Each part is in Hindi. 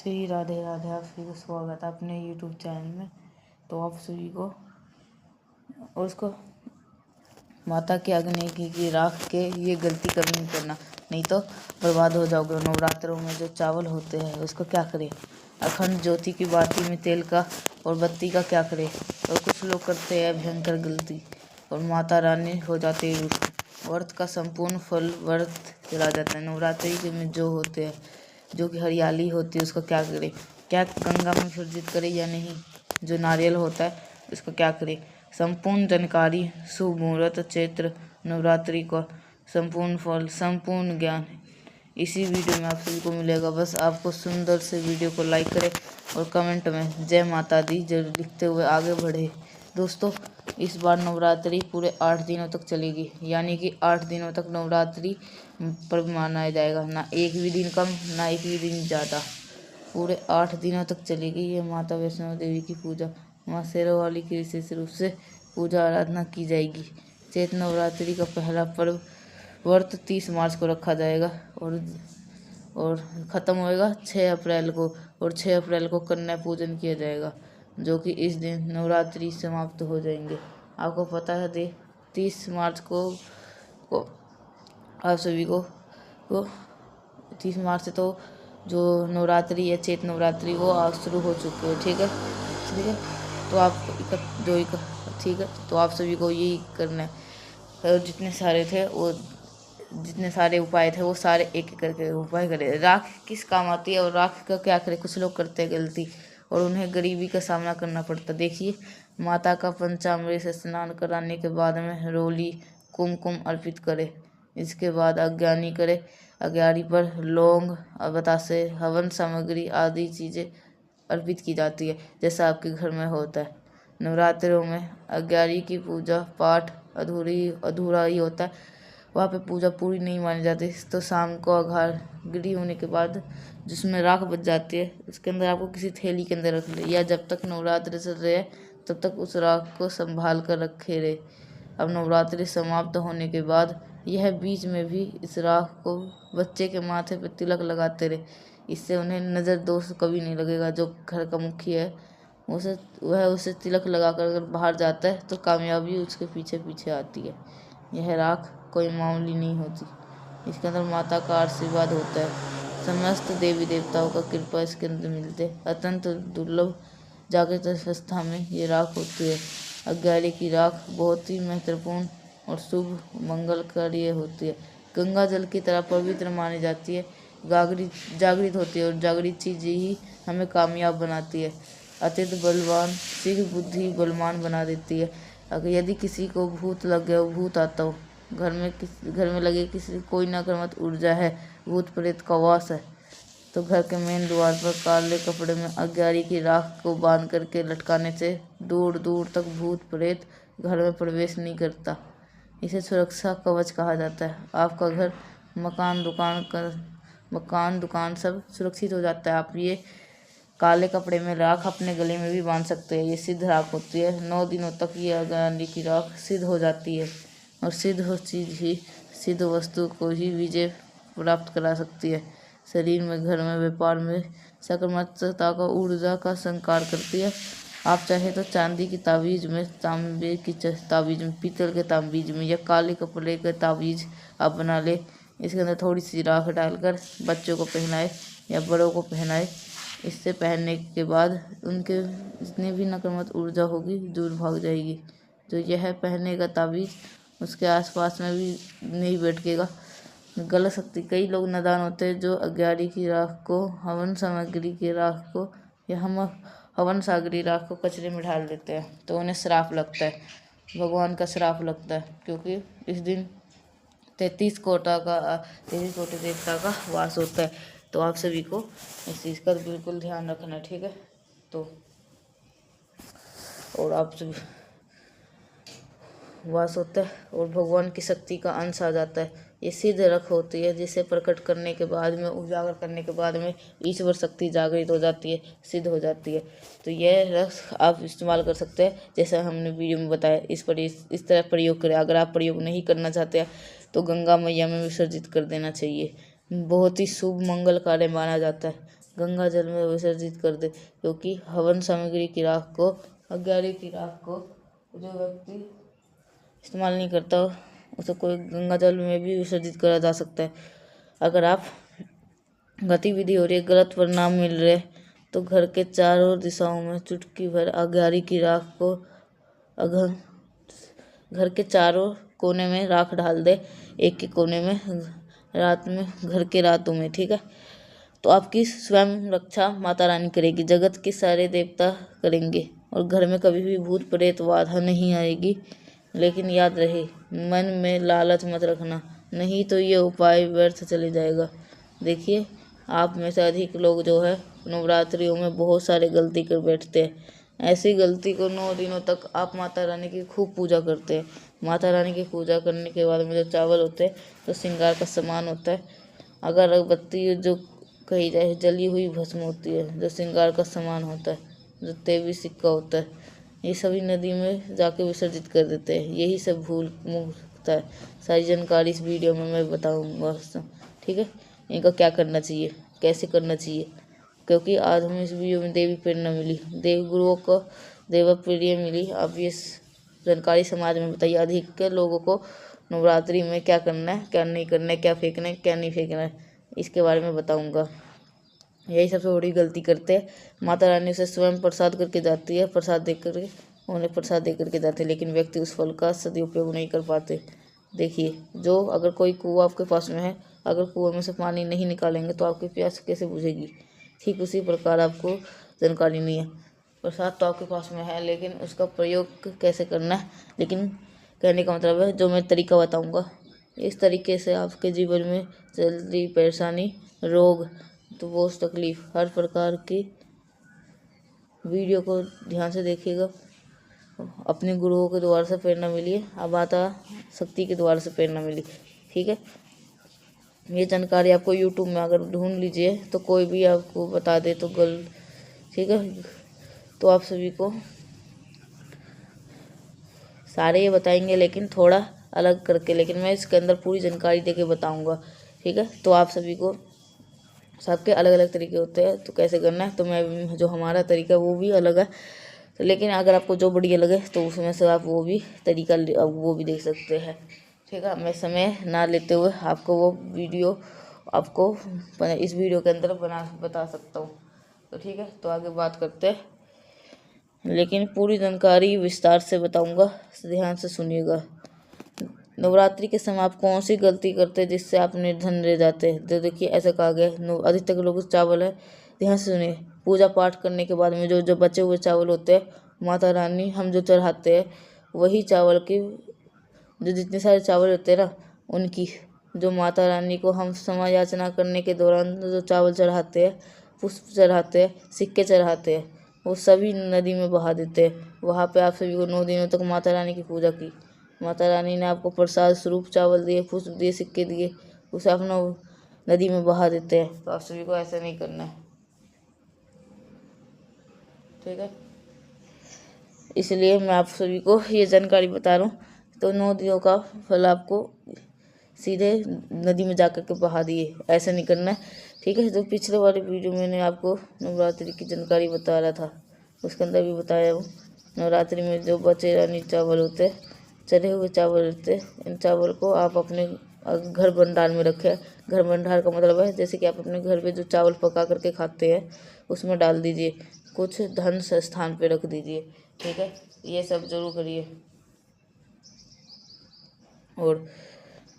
श्री राधे राधे। आप सभी को स्वागत है अपने YouTube चैनल में। तो आप सभी को और उसको माता के अग्नि की राख के ये गलती कभी नहीं करना, नहीं तो बर्बाद हो जाओगे। नवरात्रों में जो चावल होते हैं उसको क्या करें, अखंड ज्योति की बाती में तेल का और बत्ती का क्या करें। और कुछ लोग करते हैं भयंकर गलती और माता रानी हो जाती है व्रत का संपूर्ण फल व्रत चला जाता है। नवरात्रि के में जो होते हैं, जो कि हरियाली होती है उसका क्या करें, क्या गंगा में विसर्जित करें या नहीं। जो नारियल होता है उसका क्या करें। संपूर्ण जानकारी, शुभ मुहूर्त, चैत्र नवरात्रि का संपूर्ण फल, संपूर्ण ज्ञान इसी वीडियो में आप सभी को मिलेगा। बस आपको सुंदर से वीडियो को लाइक करें और कमेंट में जय माता दी जरूर लिखते हुए आगे बढ़े। दोस्तों, इस बार नवरात्रि पूरे 8 दिनों तक चलेगी, यानी कि 8 दिनों तक नवरात्रि पर्व मनाया जाएगा। ना एक भी दिन कम, ना एक भी दिन ज़्यादा, पूरे 8 दिनों तक चलेगी ये माता वैष्णो देवी की पूजा। माँ शेरोवाली की विशेष रूप से पूजा आराधना की जाएगी। चैत्र नवरात्रि का पहला पर्व व्रत 30 मार्च को रखा जाएगा और ख़त्म होएगा 6 अप्रैल को। और 6 अप्रैल को कन्या पूजन किया जाएगा, जो कि इस दिन नवरात्रि समाप्त हो जाएंगे। आपको पता है 30 मार्च को आप सभी को 30 मार्च से तो जो नवरात्रि है, चैत्र नवरात्रि, वो आज शुरू हो चुकी है। ठीक है। तो आप ठीक है, तो आप सभी को यही करना है। और जितने सारे उपाय थे वो सारे एक एक करके उपाय करें। राख किस काम आती है और राख का क्या करें। कुछ लोग करते हैं गलती और उन्हें गरीबी का सामना करना पड़ता। देखिए, माता का पंचामृत से स्नान कराने के बाद में रोली कुमकुम अर्पित करें। इसके बाद अज्ञानी करे, अज्ञानी पर लौंग, बतासे, हवन सामग्री आदि चीज़ें अर्पित की जाती है, जैसा आपके घर में होता है। नवरात्रों में अज्ञानी की पूजा पाठ अधूरा ही होता है। वहाँ पे पूजा पूरी नहीं मानी जाती। तो शाम को अघारगिरी होने के बाद जिसमें राख बच जाती है, उसके अंदर आपको किसी थैली के अंदर रख ले, या जब तक नवरात्रि चल रहे हैं तब तक उस राख को संभाल कर रखे रहे। अब नवरात्रि समाप्त होने के बाद यह बीच में भी इस राख को बच्चे के माथे पर तिलक लगाते रहे। इससे उन्हें नज़र दोष कभी नहीं लगेगा। जो घर का मुखिया है वह उसे तिलक लगाकर अगर बाहर जाता है तो कामयाबी उसके पीछे पीछे आती है। यह राख कोई मामूली नहीं होती, इसके अंदर माता का आशीर्वाद होता है। समस्त देवी देवताओं का कृपा इसके अंदर मिलते। अत्यंत दुर्लभ जागृत अवस्था में ये राख होती है। अज्ञानी की राख बहुत ही महत्वपूर्ण और शुभ मंगलकारी होती है। गंगा जल की तरह पवित्र मानी जाती है। जागृत होती है और जागृत चीज़ ही हमें कामयाब बनाती है। अत्यंत बलवान सिख बुद्धि बलवान बना देती है। अगर यदि किसी को भूत लग गया, भूत आता हो घर में लगे किसी कोई नकारात्मक ऊर्जा है, भूत प्रेत का वास है, तो घर के मेन द्वार पर काले कपड़े में अज्ञानी की राख को बांध करके लटकाने से दूर दूर तक भूत प्रेत घर में प्रवेश नहीं करता। इसे सुरक्षा कवच कहा जाता है। आपका घर, मकान दुकान सब सुरक्षित हो जाता है। आप ये काले कपड़े में राख अपने गले में भी बांध सकते हैं। ये सिद्ध राख होती है। 9 दिनों तक ये अज्ञानी की राख सिद्ध हो जाती है और सिद्ध हो चीज़ ही सिद्ध वस्तु को ही विजय प्राप्त करा सकती है। शरीर में, घर में, व्यापार में सकारात्मकता का ऊर्जा का संकार करती है। आप चाहे तो चांदी की ताबीज में, तांबे की ताबीज में, पीतल के ताबीज में या काले कपड़े के ताबीज आप बना ले। इसके अंदर थोड़ी सी राख डालकर बच्चों को पहनाए या बड़ों को पहनाए। इससे पहनने के बाद उनके जितनी भी नकारात्मक ऊर्जा होगी दूर भाग जाएगी। जो यह पहनेगा ताबीज, उसके आसपास में भी नहीं बैठेगा गलत शक्ति। कई लोग नादान होते हैं जो अज्ञानी की राख को, हवन सामग्री की राख को या हवन सामग्री राख को कचरे में डाल देते हैं, तो उन्हें श्राप लगता है, भगवान का श्राप लगता है। क्योंकि इस दिन 33 कोटि देवता का वास होता है। तो आप सभी को इस चीज़ का बिल्कुल ध्यान रखना है। ठीक है। तो और आप सभी वास होता है और भगवान की शक्ति का अंश आ जाता है। ये सिद्ध रख होती है, जिसे प्रकट करने के बाद में, उजागर करने के बाद में ईश्वर शक्ति जागृत हो जाती है, सिद्ध हो जाती है। तो यह रख आप इस्तेमाल कर सकते हैं, जैसा हमने वीडियो में बताया। इस तरह प्रयोग करें। अगर आप प्रयोग नहीं करना चाहते हैं तो गंगा मैया में विसर्जित कर देना चाहिए। बहुत ही शुभ मंगल कार्य माना जाता है। गंगा जल में विसर्जित कर दे, क्योंकि हवन सामग्री की राख को, अज्ञानी की राख को जो व्यक्ति इस्तेमाल नहीं करता उसे कोई गंगा जल में भी विसर्जित करा जा सकता है। अगर आप गतिविधि हो रही है, गलत परिणाम मिल रहे तो घर के चारों दिशाओं में चुटकी भर अज्ञानी की राख को घर के चारों कोने में राख डाल दे, एक के कोने में रात में, घर के रातों में, ठीक है। तो आपकी स्वयं रक्षा माता रानी करेगी, जगत के सारे देवता करेंगे और घर में कभी भी भूत प्रेत बाधा नहीं आएगी। लेकिन याद रहे, मन में लालच मत रखना, नहीं तो ये उपाय व्यर्थ चले जाएगा। देखिए, आप में से अधिक लोग जो है नवरात्रियों में बहुत सारे गलती कर बैठते हैं। ऐसी गलती को 9 दिनों तक आप माता रानी की खूब पूजा करते हैं। माता रानी की पूजा करने के बाद में जो चावल होते हैं तो श्रृंगार का सामान होता है। अगर अगरबत्ती जो कही जाए जली हुई भस्म होती है, जो श्रृंगार का सामान होता है, जो तेवी सिक्का होता है, ये सभी नदी में जाके विसर्जित कर देते हैं। यही सब भूल मुक्त है। सारी जानकारी इस वीडियो में मैं बताऊंगा, ठीक है। इनका क्या करना चाहिए, कैसे करना चाहिए, क्योंकि आज हमें इस वीडियो में देवी प्रेरणा मिली, देव गुरुओं को देवा प्रिय मिली। अब ये जानकारी समाज में बताइए, अधिक के लोगों को नवरात्रि में क्या करना है, क्या नहीं करना है, क्या फेंकना है, क्या नहीं फेंकना है, इसके बारे में बताऊंगा। यही सबसे बड़ी गलती करते हैं। माता रानी से स्वयं प्रसाद करके जाती है, प्रसाद दे करके उन्हें प्रसाद दे करके जाते हैं, लेकिन व्यक्ति उस फल का सदुपयोग नहीं कर पाते। देखिए, जो अगर कोई कुआं आपके पास में है, अगर कुएं में से पानी नहीं निकालेंगे तो आपकी प्यास कैसे बुझेगी। ठीक उसी प्रकार आपको जानकारी नहीं है। प्रसाद तो आपके पास में है, लेकिन उसका प्रयोग कैसे करना है, लेकिन कहने का मतलब है जो मैं तरीका बताऊंगा, इस तरीके से आपके जीवन में जल्दी परेशानी, रोग, तो वो तकलीफ, हर प्रकार की वीडियो को ध्यान से देखिएगा। अपने गुरुओं के द्वारा से प्रेरणा मिली है, अब माता शक्ति के द्वारा से प्रेरणा मिली, ठीक है। ये जानकारी आपको यूट्यूब में अगर ढूंढ लीजिए तो कोई भी आपको बता दे तो ठीक है। तो आप सभी को सारे ये बताएंगे, लेकिन थोड़ा अलग करके, लेकिन मैं इसके अंदर पूरी जानकारी देके बताऊंगा, ठीक है। तो आप सभी को सबके अलग अलग तरीके होते हैं, तो कैसे करना है, तो मैं जो हमारा तरीका वो भी अलग है, तो लेकिन अगर आपको जो बढ़िया लगे तो उसमें से आप वो भी तरीका वो भी देख सकते हैं, ठीक है। मैं समय ना लेते हुए आपको वो वीडियो आपको इस वीडियो के अंदर बता सकता हूँ, तो ठीक है। तो आगे बात करते हैं, लेकिन पूरी जानकारी विस्तार से बताऊंगा, ध्यान से सुनिएगा। नवरात्रि के समय आप कौन सी गलती करते हैं जिससे आप निर्धन रह जाते हैं। तो देखिए, ऐसा कहा गया अधिकतर लोग चावल है, ध्यान से सुनिए, पूजा पाठ करने के बाद में जो बचे हुए चावल होते हैं, माता रानी हम जो चढ़ाते हैं, वही चावल की जो जितने सारे चावल होते हैं ना, उनकी जो माता रानी को हम समय याचना करने के दौरान जो चावल चढ़ाते हैं, पुष्प चढ़ाते हैं, सिक्के चढ़ाते हैं, वो सभी नदी में बहा देते हैं। वहाँ पे आप सभी को 9 दिनों तक माता रानी की पूजा की, माता रानी ने आपको प्रसाद स्वरूप चावल दिए, पुष्प दिए, सिक्के दिए, उसे अपना नदी में बहा देते हैं। तो आप सभी को ऐसा नहीं करना है, ठीक है। इसलिए मैं आप सभी को ये जानकारी बता रहा हूँ। तो 9 दिनों का फल आपको सीधे नदी में जाकर के बहा दिए, ऐसा नहीं करना है, ठीक है। तो पिछले वाले वीडियो में मैंने आपको नवरात्रि की जानकारी बता रहा था, उसके अंदर भी बताया हूँ। नवरात्रि में जो बचे रानी चावल होते हैं, चढ़े हुए चावल होते हैं, इन चावल को आप अपने घर भंडार में रखें। घर भंडार का मतलब है जैसे कि आप अपने घर पे जो चावल पका करके खाते हैं उसमें डाल दीजिए, कुछ धन स्थान पे रख दीजिए, ठीक है। ये सब जरूर करिए। और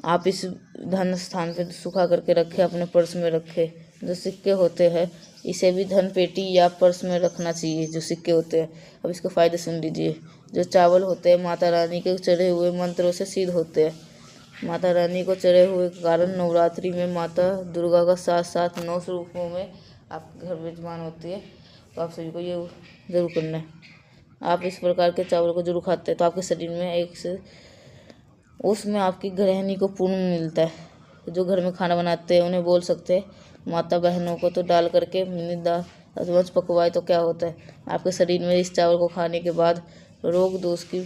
आप इस धन स्थान पे सुखा करके रखें, अपने पर्स में रखें। जो सिक्के होते हैं इसे भी धन पेटी या पर्स में रखना चाहिए, जो सिक्के होते हैं। अब इसके फ़ायदे सुन लीजिए। जो चावल होते हैं माता रानी के चढ़े हुए मंत्रों से सिद्ध होते हैं। माता रानी को चढ़े हुए के कारण नवरात्रि में माता दुर्गा का साथ साथ 9 स्वरूपों में आपके घर विद्यमान होती है। तो आप सभी को ये जरूर करना है। आप इस प्रकार के चावल को जरूर खाते हैं तो आपके शरीर में एक से उसमें आपकी गृहिणी को पूर्ण मिलता है। जो घर में खाना बनाते हैं उन्हें बोल सकते हैं माता बहनों को तो डाल करके मिनी दाल अजवंच पकवाए तो क्या होता है। आपके शरीर में इस चावल को खाने के बाद रोग दोष की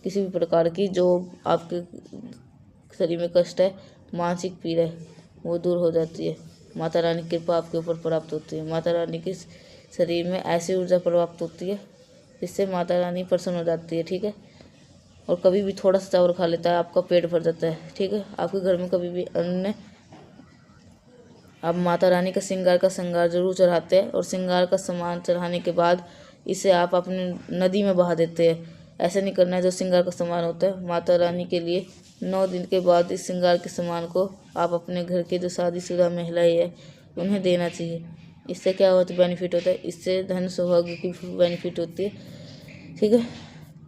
किसी भी प्रकार की जो आपके शरीर में कष्ट है, मानसिक पीड़ा है, वो दूर हो जाती है। माता रानी की कृपा आपके ऊपर प्राप्त होती है। माता रानी के शरीर में ऐसी ऊर्जा प्राप्त होती है जिससे माता रानी प्रसन्न हो जाती है, ठीक है। और कभी भी थोड़ा सा चावल खा लेता है, आपका पेट भर जाता है, ठीक है। आपके घर में कभी भी अन्न, आप माता रानी का श्रृंगार जरूर चढ़ाते हैं और श्रृंगार का सामान चढ़ाने के बाद इसे आप अपने नदी में बहा देते हैं। ऐसा नहीं करना है। जो श्रृंगार का सामान होता है माता रानी के लिए 9 दिन के बाद इस श्रृंगार के सामान को आप अपने घर के जो शादीशुदा महिलाएं है उन्हें देना चाहिए। इससे क्या होता है, बेनिफिट होता है, इससे धन सौभाग्य की बेनिफिट होती है, ठीक है।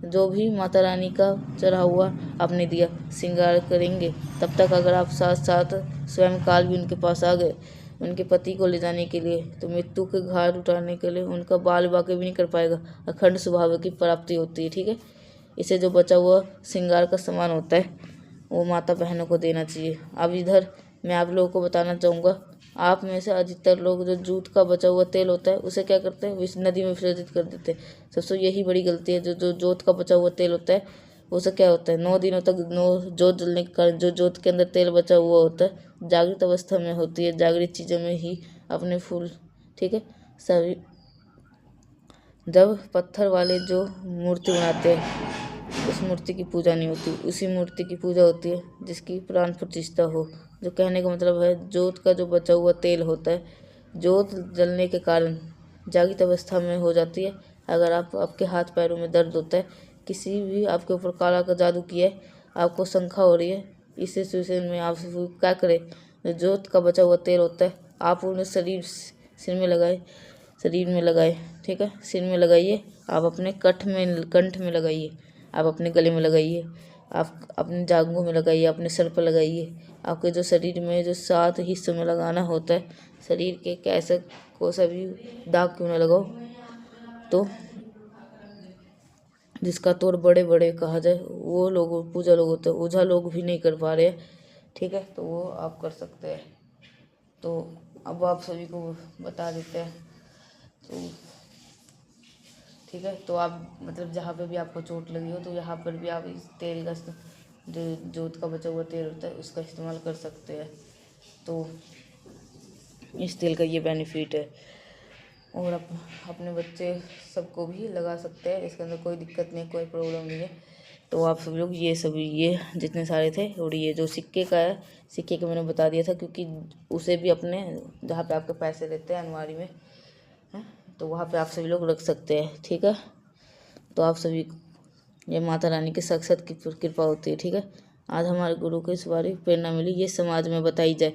जो भी माता रानी का चढ़ा हुआ आपने दिया श्रृंगार करेंगे, तब तक अगर आप साथ साथ स्वयं काल भी उनके पास आ गए उनके पति को ले जाने के लिए, तो मृत्यु के घाट उठाने के लिए उनका बाल वाक्य भी नहीं कर पाएगा, अखंड स्वभाव की प्राप्ति होती है, ठीक है। इसे जो बचा हुआ श्रृंगार का सामान होता है वो माता बहनों को देना चाहिए। अब इधर मैं आप लोगों को बताना चाहूँगा, आप में से अधिकतर लोग जो जूट का बचा हुआ तेल होता है उसे क्या करते हैं, इस नदी में विसर्जित कर देते हैं। सबसे यही बड़ी गलती है। जो जोत का बचा हुआ तेल होता है उसे क्या होता है, 9 दिनों तक जोत जलने के कारण जो जोत के अंदर तेल बचा हुआ होता है जागृत अवस्था में होती है, जागृत चीज़ों में ही अपने फूल, ठीक है। सभी जब पत्थर वाले जो मूर्ति बनाते हैं उस मूर्ति की पूजा नहीं होती, उसी मूर्ति की पूजा होती है जिसकी प्राण प्रतिष्ठा हो। जो कहने का मतलब है, जोत का जो बचा हुआ तेल होता है जोत जलने के कारण जागृत अवस्था में हो जाती है। अगर आपके हाथ पैरों में दर्द होता है, किसी भी आपके ऊपर काला का जादू किया है, आपको शंका हो रही है, इस सिचुएशन में आप क्या करें, जो जोत का बचा हुआ तेल होता है आप उन्हें सिर में लगाए, ठीक है। सिर में लगाइए, आप अपने कंठ में लगाइए, आप अपने गले में लगाइए, आप अपने जांघों में लगाइए, अपने सर पर लगाइए। आपके जो शरीर में जो 7 हिस्सों में लगाना होता है, शरीर के कैसे को सभी दाग क्यों ना लगाओ, तो जिसका तोड़ बड़े बड़े कहा जाए वो लोग पूजा लोग होते हैं, ओझा लोग भी नहीं कर पा रहे, ठीक है। तो वो आप कर सकते हैं। तो अब आप सभी को बता देते हैं, तो ठीक है। तो आप मतलब जहाँ पे भी आपको चोट लगी हो तो यहाँ पर भी आप इस तेल का जो जोत का बचा हुआ तेल होता है उसका इस्तेमाल कर सकते हैं। तो इस तेल का ये बेनिफिट है। और आप अपने बच्चे सबको भी लगा सकते हैं, इसके अंदर कोई दिक्कत नहीं, कोई प्रॉब्लम नहीं है। तो आप सब लोग ये जितने सारे थे, और ये जो सिक्के का है, सिक्के का मैंने बता दिया था क्योंकि उसे भी अपने जहाँ पे आपके पैसे रहते हैं अलमारी में है, तो वहाँ पे आप सभी लोग रख सकते हैं, ठीक है। तो आप सभी ये माता रानी की साक्षात की कृपा होती है, ठीक है। आज हमारे गुरु को इस बारे प्रेरणा मिली, ये समाज में बताई जाए।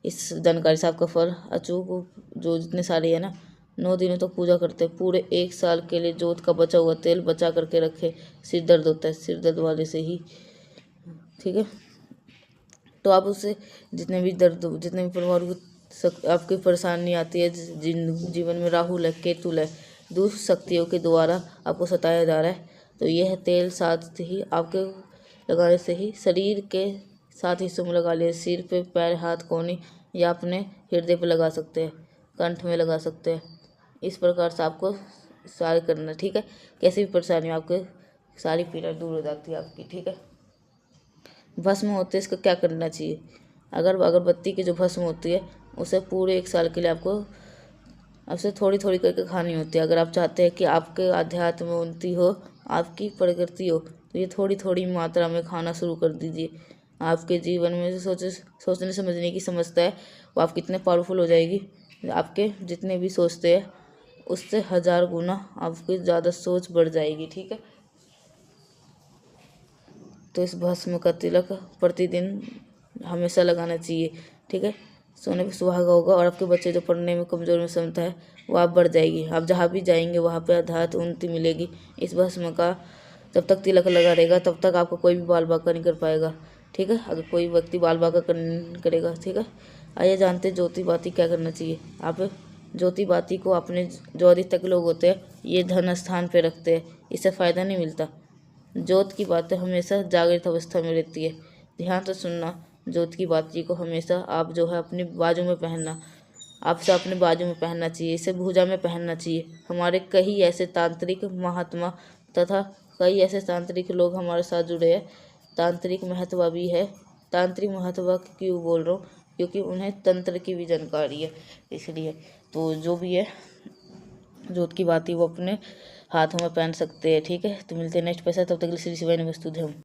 इस जानकारी से आपका फल अचूक जो जितने सारे है ना 9 दिनों तक पूजा करते हैं, पूरे 1 साल के लिए जोत का बचा हुआ तेल बचा करके रखे। सिर दर्द होता है, सिर दर्द वाले से ही, ठीक है। तो आप उससे जितने भी प्रभाव आपकी परेशानी आती है, जिन जीवन में राहुल है, केतुल है, दुष्ट शक्तियों के द्वारा आपको सताया जा रहा है, तो यह तेल साथ ही आपके लगाने से ही शरीर के 7 हिस्सों में लगा लिया, सिर पे, पैर, हाथ, कोहनी, या अपने हृदय पे लगा सकते हैं, कंठ में लगा सकते हैं। इस प्रकार से आपको सारे करना, ठीक है। कैसी भी परेशानी आपके सारी पीड़ा दूर हो जाती है आपकी, ठीक है। भस्म होते इसका क्या करना चाहिए, अगर अगरबत्ती की जो भस्म होती है उसे पूरे 1 साल के लिए आपको आपसे थोड़ी थोड़ी करके खानी होती है। अगर आप चाहते हैं कि आपके अध्यात्म में उन्नति हो, आपकी प्रगति हो, तो ये थोड़ी थोड़ी मात्रा में खाना शुरू कर दीजिए। आपके जीवन में सोचने समझने की समझता है वो आप कितने पावरफुल हो जाएगी। आपके जितने भी सोचते हैं उससे 1000 गुना आपकी ज़्यादा सोच बढ़ जाएगी, ठीक है। तो इस भस्म का तिलक प्रतिदिन हमेशा लगाना चाहिए, ठीक है। सोने पे सुहागा होगा और आपके बच्चे जो पढ़ने में कमज़ोर में क्षमता है वो आप बढ़ जाएगी। आप जहाँ भी जाएंगे वहाँ पे अध्यात्म उन्नति मिलेगी। इस भस्म का जब तक तिलक लगा रहेगा तब तक आपको कोई भी बाल बांका नहीं कर पाएगा, ठीक है। अगर कोई व्यक्ति बाल बांका करेगा, ठीक है। आइए जानते ज्योति बाती क्या करना चाहिए। आप ज्योति बाती को अपने जो अधिकतर लोग होते हैं ये धन स्थान पे रखते हैं, इससे फ़ायदा नहीं मिलता। ज्योत की बातें हमेशा जागृत अवस्था में रहती है। ध्यान से सुनना, ज्योत की बाती को हमेशा आप जो है अपने बाजू में पहनना, आपसे अपने बाजू में पहनना चाहिए, इसे भुजा में पहनना चाहिए। हमारे कई ऐसे तांत्रिक महात्मा तथा कई ऐसे तांत्रिक लोग हमारे साथ जुड़े हैं। तांत्रिक महत्व भी है। तांत्रिक महत्व क्यों बोल रहा हूँ, क्योंकि उन्हें तंत्र की भी जानकारी है, इसलिए तो जो भी है जोत की बाती वो अपने हाथों में पहन सकते हैं। ठीक है, तो मिलते हैं नेक्स्ट पैसा, तब तक के लिए श्री शिवाय नमस्तुभ्यम।